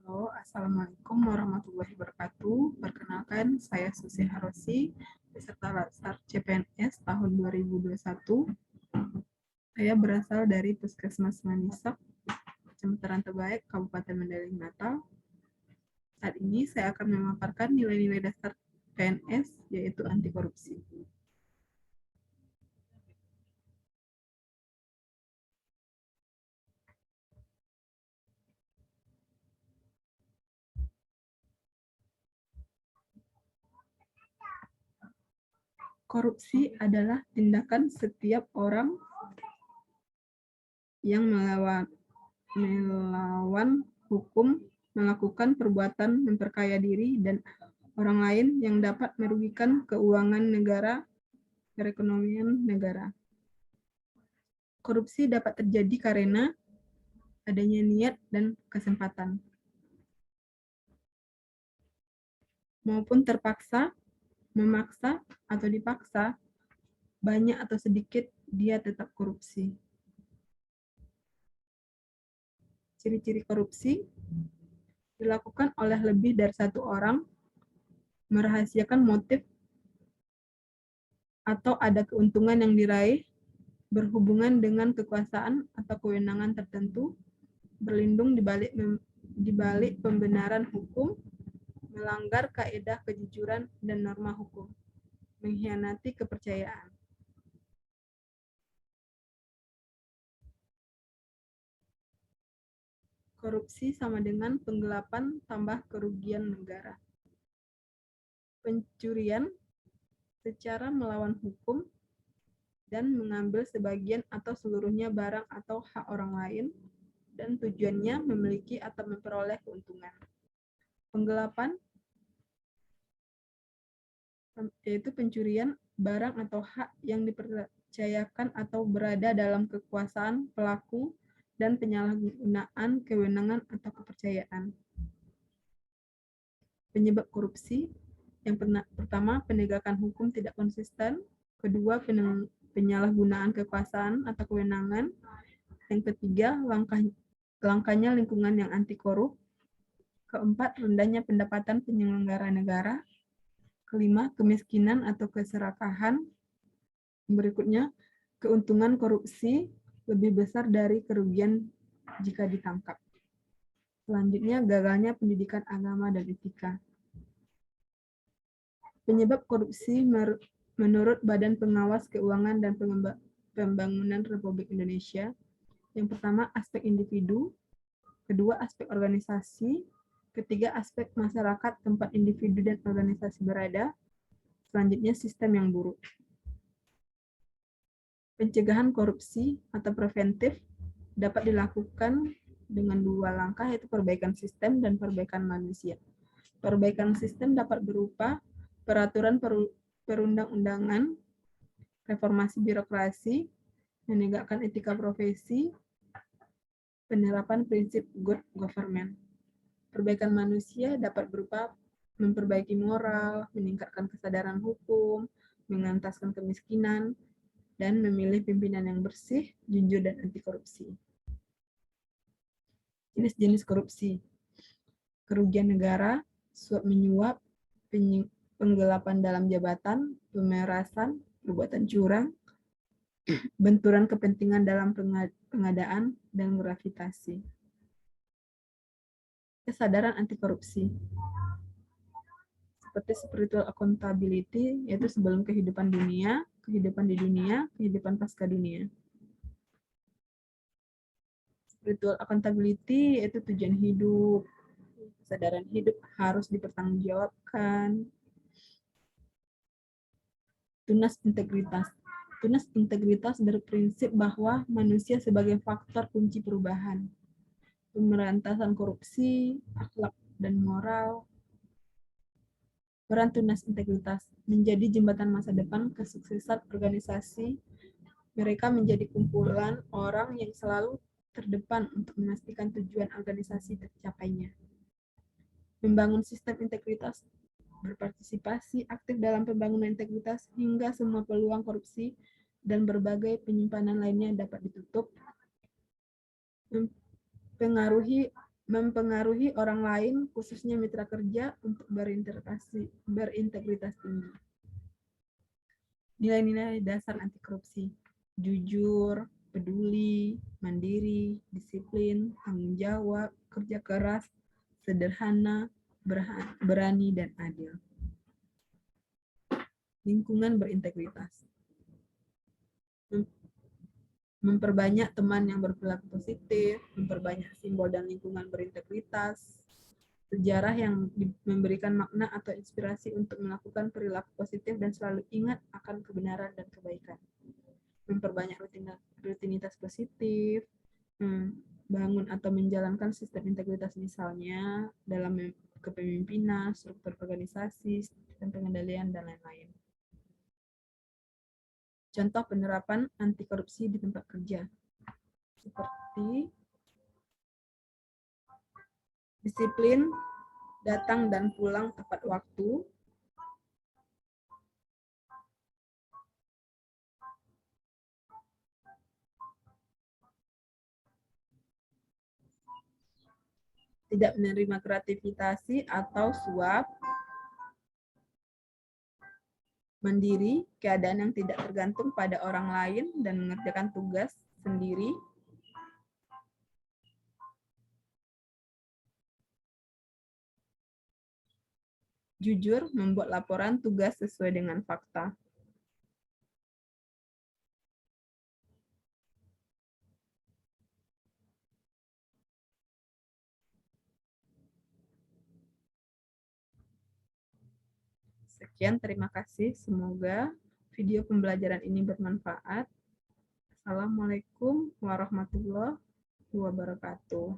Halo, Assalamualaikum warahmatullahi wabarakatuh. Perkenalkan, saya Susi Harosi, peserta Latsar CPNS tahun 2021. Saya berasal dari Puskesmas Manisak, Kecamatan Rantabaek, Kabupaten Mandailing Natal. Saat ini saya akan memaparkan nilai-nilai dasar PNS, yaitu anti korupsi. Korupsi adalah tindakan setiap orang yang melawan hukum, melakukan perbuatan memperkaya diri dan orang lain yang dapat merugikan keuangan negara, perekonomian negara. Korupsi dapat terjadi karena adanya niat dan kesempatan, maupun terpaksa, memaksa, atau dipaksa, banyak atau sedikit dia tetap korupsi. Ciri-ciri korupsi dilakukan oleh lebih dari satu orang, merahasiakan motif atau ada keuntungan yang diraih, berhubungan dengan kekuasaan atau kewenangan tertentu, berlindung di balik pembenaran hukum, melanggar kaidah kejujuran dan norma hukum, mengkhianati kepercayaan. Korupsi sama dengan penggelapan tambah kerugian negara. Pencurian secara melawan hukum dan mengambil sebagian atau seluruhnya barang atau hak orang lain dan tujuannya memiliki atau memperoleh keuntungan. Penggelapan yaitu pencurian barang atau hak yang dipercayakan atau berada dalam kekuasaan pelaku dan penyalahgunaan kewenangan atau kepercayaan. Penyebab korupsi, yang pertama, penegakan hukum tidak konsisten. Kedua, penyalahgunaan kekuasaan atau kewenangan. Yang ketiga, langkahnya lingkungan yang anti korup. Keempat, rendahnya pendapatan penyelenggara negara. Kelima, kemiskinan atau keserakahan. Berikutnya, keuntungan korupsi lebih besar dari kerugian jika ditangkap. Selanjutnya, gagalnya pendidikan agama dan etika. Penyebab korupsi menurut Badan Pengawas Keuangan dan Pembangunan Republik Indonesia. Yang pertama, aspek individu. Kedua, aspek organisasi. Ketiga, aspek masyarakat tempat individu dan organisasi berada. Selanjutnya, sistem yang buruk. Pencegahan korupsi atau preventif dapat dilakukan dengan dua langkah, yaitu perbaikan sistem dan perbaikan manusia. Perbaikan sistem dapat berupa peraturan perundang-undangan, reformasi birokrasi, menegakkan etika profesi, penerapan prinsip good government. Perbaikan manusia dapat berupa memperbaiki moral, meningkatkan kesadaran hukum, mengentaskan kemiskinan, dan memilih pimpinan yang bersih, jujur, dan anti korupsi. Jenis-jenis korupsi: kerugian negara, suap menyuap, penggelapan dalam jabatan, pemerasan, perbuatan curang, benturan kepentingan dalam pengadaan, dan gravitasi. Kesadaran anti korupsi seperti spiritual accountability, yaitu sebelum kehidupan dunia, kehidupan di dunia, kehidupan pasca dunia. Spiritual accountability yaitu tujuan hidup, kesadaran hidup harus dipertanggungjawabkan. Tunas integritas. Tunas integritas berprinsip bahwa manusia sebagai faktor kunci perubahan. Pemberantasan korupsi, akhlak dan moral. Peran tunas integritas menjadi jembatan masa depan kesuksesan organisasi. Mereka menjadi kumpulan orang yang selalu terdepan untuk memastikan tujuan organisasi tercapainya. Membangun sistem integritas, berpartisipasi aktif dalam pembangunan integritas hingga semua peluang korupsi dan berbagai penyimpanan lainnya dapat ditutup. Mempengaruhi mempengaruhi orang lain, khususnya mitra kerja, untuk berintegritas tinggi. Nilai-nilai dasar anti korupsi: jujur, peduli, mandiri, disiplin, tanggung jawab, kerja keras, sederhana, berani, dan adil. Lingkungan berintegritas: memperbanyak teman yang berperilaku positif, memperbanyak simbol dan lingkungan berintegritas, sejarah yang memberikan makna atau inspirasi untuk melakukan perilaku positif dan selalu ingat akan kebenaran dan kebaikan. Memperbanyak rutinitas positif, bangun atau menjalankan sistem integritas misalnya dalam kepemimpinan, struktur organisasi, sistem pengendalian, dan lain-lain. Contoh penerapan anti korupsi di tempat kerja, seperti disiplin, datang dan pulang tepat waktu, tidak menerima gratifikasi atau suap, mandiri, keadaan yang tidak tergantung pada orang lain dan mengerjakan tugas sendiri, jujur, membuat laporan tugas sesuai dengan fakta. Sekian, terima kasih. Semoga video pembelajaran ini bermanfaat. Assalamualaikum warahmatullahi wabarakatuh.